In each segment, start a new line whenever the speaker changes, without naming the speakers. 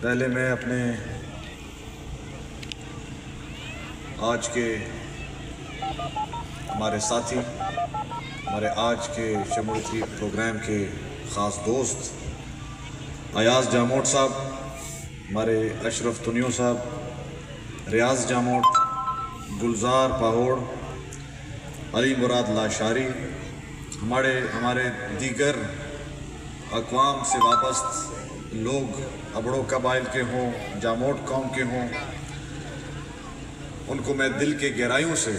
پہلے میں اپنے آج کے ہمارے ساتھی، ہمارے آج کے شمولیتی پروگرام کے خاص دوست ایاز جاموٹ صاحب، ہمارے اشرف تنیو صاحب، ریاض جاموٹ، گلزار پاہوڑ، علی مراد لاشاری، ہمارے دیگر اقوام سے وابست لوگ، ابڑو قبائل کے ہوں، جاموٹ قوم کے ہوں، ان کو میں دل کے گہرائیوں سے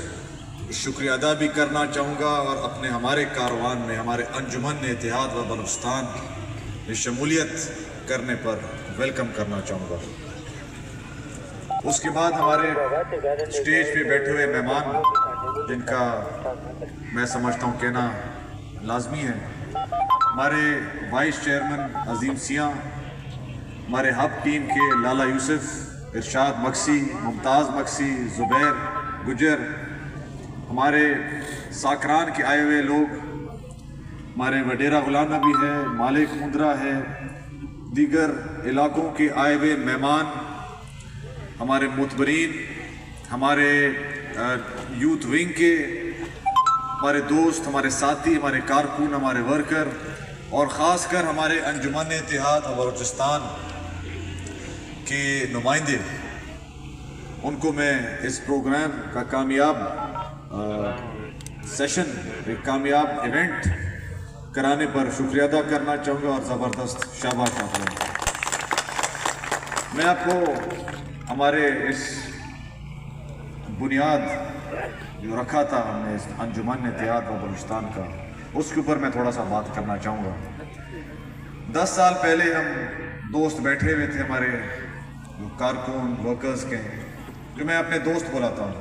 شکریہ ادا بھی کرنا چاہوں گا اور اپنے ہمارے کاروان میں، ہمارے انجمن اتحاد و بلوچستان میں شمولیت کرنے پر ویلکم کرنا چاہوں گا۔ اس کے بعد ہمارے اسٹیج پہ بیٹھے ہوئے مہمان، جن کا میں سمجھتا ہوں کہنا لازمی ہے، ہمارے وائس چیئرمین عظیم سیاں، ہمارے ہب ٹیم کے لالا یوسف، ارشاد مکسی، ممتاز مکسی، زبیر گجر، ہمارے ساکران کے آئے ہوئے لوگ، ہمارے وڈیرہ غلام نبی ہے، مالک مندرہ ہے، دیگر علاقوں کے آئے ہوئے مہمان، ہمارے معتبرین، ہمارے یوتھ ونگ کے ہمارے دوست، ہمارے ساتھی، ہمارے کارکن، ہمارے ورکر، اور خاص کر ہمارے انجمن اتحاد و بلوچستان کے نمائندے، ان کو میں اس پروگرام کا کامیاب سیشن، ایک کامیاب ایونٹ کرانے پر شکریہ ادا کرنا چاہوں گا اور زبردست شاباش آپ لوگوں کو۔ میں آپ کو ہمارے اس بنیاد جو رکھا تھا ہم نے اس انجمن اتحاد و بلوچستان کا، اس کے اوپر میں تھوڑا سا بات کرنا چاہوں گا۔ 10 سال پہلے ہم دوست بیٹھے ہوئے تھے، ہمارے کارکن ورکرز کے، جو میں اپنے دوست بلاتا ہوں،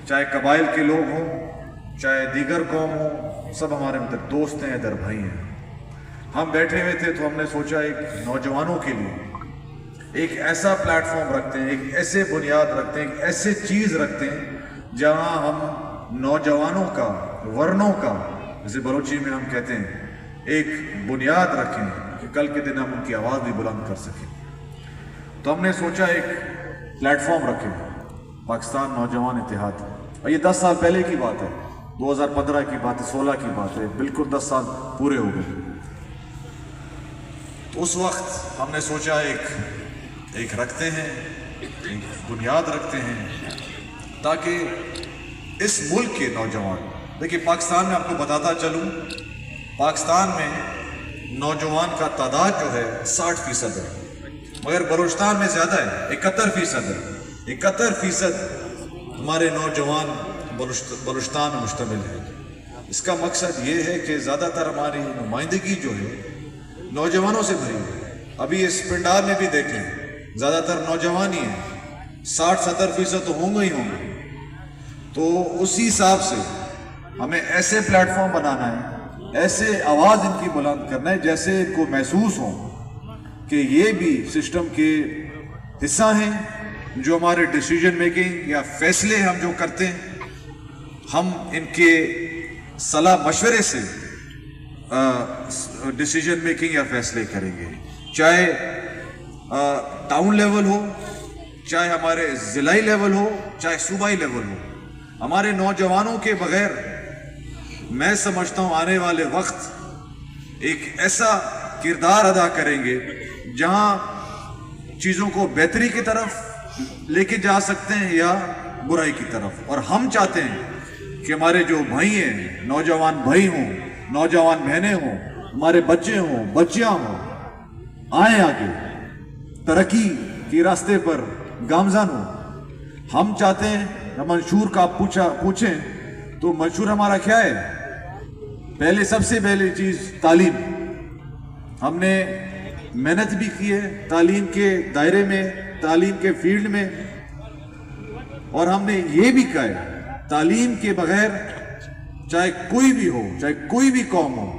چاہے قبائل کے لوگ ہوں، چاہے دیگر قوم ہوں، سب ہمارے مطلب دوست ہیں، ادھر بھائی ہیں۔ ہم بیٹھے ہوئے تھے تو ہم نے سوچا ایک نوجوانوں کے لیے ایک ایسا پلیٹ فارم رکھتے ہیں، ایک ایسے بنیاد رکھتے ہیں، ایک ایسے چیز رکھتے ہیں جہاں ہم نوجوانوں کا، ورنوں کا، جسے بلوچی میں ہم کہتے ہیں، ایک بنیاد رکھیں کہ کل کے دن ہم ان کی آواز بھی بلند کر سکیں۔ تو ہم نے سوچا ایک پلیٹ فارم رکھیں، پاکستان نوجوان اتحاد، اور یہ 10 سال پہلے کی بات ہے، 2015 کی بات ہے، 16 کی بات ہے، بالکل 10 سال پورے ہو گئے۔ تو اس وقت ہم نے سوچا ایک رکھتے ہیں، ایک بنیاد رکھتے ہیں، تاکہ اس ملک کے نوجوان، دیکھیے پاکستان میں آپ کو بتاتا چلوں، پاکستان میں نوجوان کا تعداد جو ہے 60% ہے، مگر بلوچستان میں زیادہ ہے، 71% ہے۔ 71% ہمارے نوجوان بلوچستان میں مشتمل ہے۔ اس کا مقصد یہ ہے کہ زیادہ تر ہماری نمائندگی جو ہے نوجوانوں سے بھری ہے۔ ابھی اس پنڈال میں بھی دیکھیں، زیادہ تر نوجوان ہی ہیں، 60-70% تو ہوں گے ہی ہوں گے۔ تو اسی حساب سے ہمیں ایسے پلیٹ فارم بنانا ہے، ایسے آواز ان کی بلند کرنا ہے جیسے ان کو محسوس ہو کہ یہ بھی سسٹم کے حصہ ہیں، جو ہمارے ڈیسیجن میکنگ یا فیصلے ہم جو کرتے ہیں، ہم ان کے صلاح مشورے سے ڈیسیجن میکنگ یا فیصلے کریں گے، چاہے ٹاؤن لیول ہو، چاہے ہمارے ضلعی لیول ہو، چاہے صوبائی لیول ہو۔ ہمارے نوجوانوں کے بغیر میں سمجھتا ہوں آنے والے وقت ایک ایسا کردار ادا کریں گے جہاں چیزوں کو بہتری کی طرف لے کے جا سکتے ہیں یا برائی کی طرف۔ اور ہم چاہتے ہیں کہ ہمارے جو بھائی ہیں، نوجوان بھائی ہوں، نوجوان بہنیں ہوں، ہمارے بچے ہوں، بچیاں ہوں، آئیں آگے، ترقی کے راستے پر گامزن ہوں۔ ہم چاہتے ہیں، منشور کا آپ پوچھیں تو منشور ہمارا کیا ہے؟ سب سے پہلی چیز تعلیم۔ ہم نے محنت بھی کی ہے تعلیم کے دائرے میں، تعلیم کے فیلڈ میں، اور ہم نے یہ بھی کہا ہے تعلیم کے بغیر چاہے کوئی بھی ہو، چاہے کوئی بھی قوم ہو،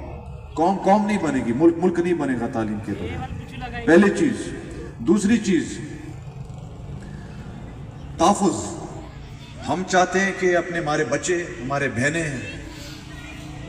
قوم نہیں بنے گی، ملک نہیں بنے گا تعلیم کے بغیر۔ پہلی چیز۔ دوسری چیز تحفظ۔ ہم چاہتے ہیں کہ اپنے ہمارے بچے، ہمارے بہنیں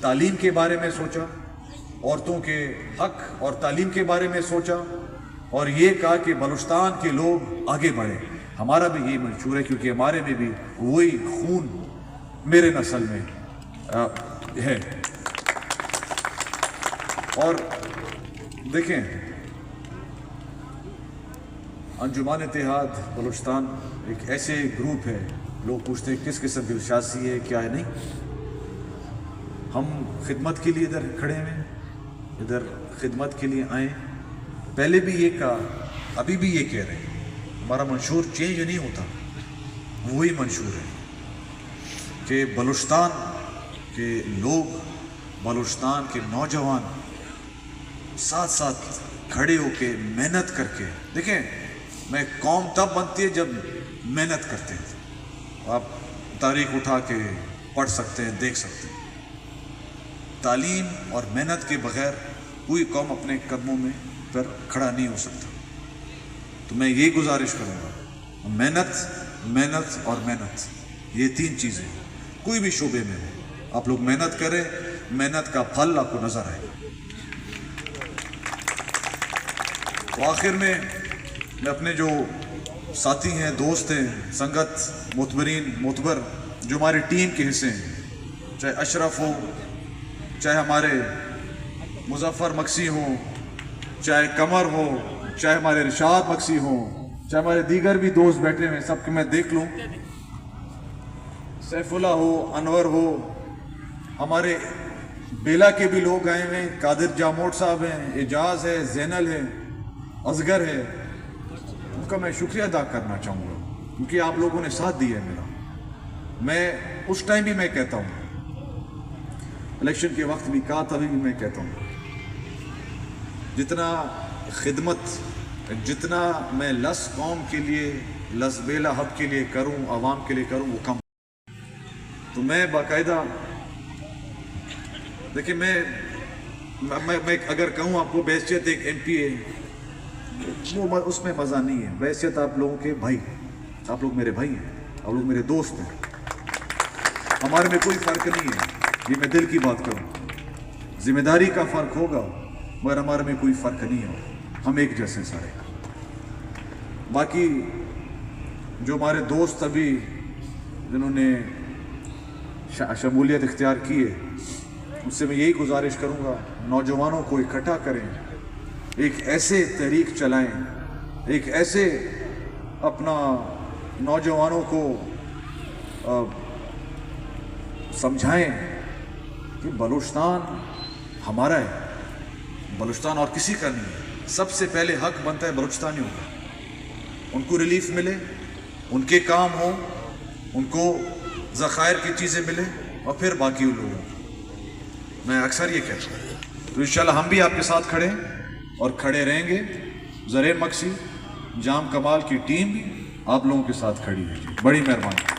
تعلیم کے بارے میں سوچا، عورتوں کے حق اور تعلیم کے بارے میں سوچا، اور یہ کہا کہ بلوچستان کے لوگ آگے بڑھیں۔ ہمارا بھی یہی منشور ہے، کیونکہ ہمارے میں بھی وہی خون میرے نسل میں ہے۔ اور دیکھیں، انجمن اتحاد بلوچستان ایک ایسے گروپ ہے، لوگ پوچھتے ہیں کس قسم کی سیاسی ہے، کیا ہے، نہیں، ہم خدمت کے لیے ادھر کھڑے ہیں، ادھر خدمت کے لیے آئیں۔ پہلے بھی یہ کہا، ابھی بھی یہ کہہ رہے ہیں، ہمارا منشور چینج نہیں ہوتا، وہی منشور ہے کہ بلوچستان کے لوگ، بلوچستان کے نوجوان ساتھ ساتھ کھڑے ہو کے محنت کر کے، دیکھیں میں قوم تب بنتی ہے جب محنت کرتے ہیں۔ آپ تاریخ اٹھا کے پڑھ سکتے ہیں، دیکھ سکتے ہیں، تعلیم اور محنت کے بغیر کوئی قوم اپنے قدموں میں پر کھڑا نہیں ہو سکتا۔ تو میں یہ گزارش کروں گا، محنت اور محنت، یہ تین چیزیں کوئی بھی شعبے میں ہو، آپ لوگ محنت کریں، محنت کا پھل آپ کو نظر آئے۔ تو آخر میں اپنے جو ساتھی ہیں، دوست ہیں، سنگت، معتبر جو ہماری ٹیم کے حصے ہیں، چاہے اشرف ہو، چاہے ہمارے مظفر مکسی ہوں، چاہے قمر ہو، چاہے ہمارے رشاد مکسی ہوں، چاہے ہمارے دیگر بھی دوست بیٹھے ہیں، سب کے میں دیکھ لوں، سیف اللہ ہو، انور ہو، ہمارے بیلا کے بھی لوگ آئے ہیں، قادر جاموٹ صاحب ہیں، اعجاز ہے، زینل ہے، اصغر ہے، ان کا میں شکریہ ادا کرنا چاہوں گا، کیونکہ آپ لوگوں نے ساتھ دیا ہے میرا۔ میں اس ٹائم بھی میں کہتا ہوں، الیکشن کے وقت بھی کہا، تبھی بھی میں کہتا ہوں، جتنا خدمت، جتنا میں لس قوم کے لیے، لس بیلا حق کے لیے کروں، عوام کے لیے کروں، وہ کم۔ تو میں باقاعدہ، دیکھیں میں اگر کہوں آپ کو بحیثیت ایک ایم پی ہے، وہ اس میں مزہ نہیں ہے۔ بحیثیت آپ لوگوں کے بھائی، آپ لوگ میرے بھائی ہیں، آپ لوگ میرے دوست ہیں، ہمارے میں کوئی فرق نہیں ہے، یہ میں دل کی بات کروں، ذمہ داری کا فرق ہوگا مگر ہمارے میں کوئی فرق نہیں ہے، ہم ایک جیسے سارے۔ باقی جو ہمارے دوست ابھی جنہوں نے شمولیت اختیار کی ہے، اس سے میں یہی گزارش کروں گا، نوجوانوں کو اکٹھا کریں، ایک ایسے تحریک چلائیں، ایک ایسے اپنا نوجوانوں کو سمجھائیں کہ بلوچستان ہمارا ہے، بلوچستان اور کسی کا نہیں ہے، سب سے پہلے حق بنتا ہے بلوچستانیوں کا، ان کو ریلیف ملے، ان کے کام ہوں، ان کو ذخائر کی چیزیں ملیں، اور پھر باقی لوگوں کو۔ میں اکثر یہ کہتا ہوں، تو انشاءاللہ ہم بھی آپ کے ساتھ کھڑے ہیں اور کھڑے رہیں گے۔ زرین مکسی، جام کمال کی ٹیم بھی آپ لوگوں کے ساتھ کھڑی ہے، بڑی مہربانی۔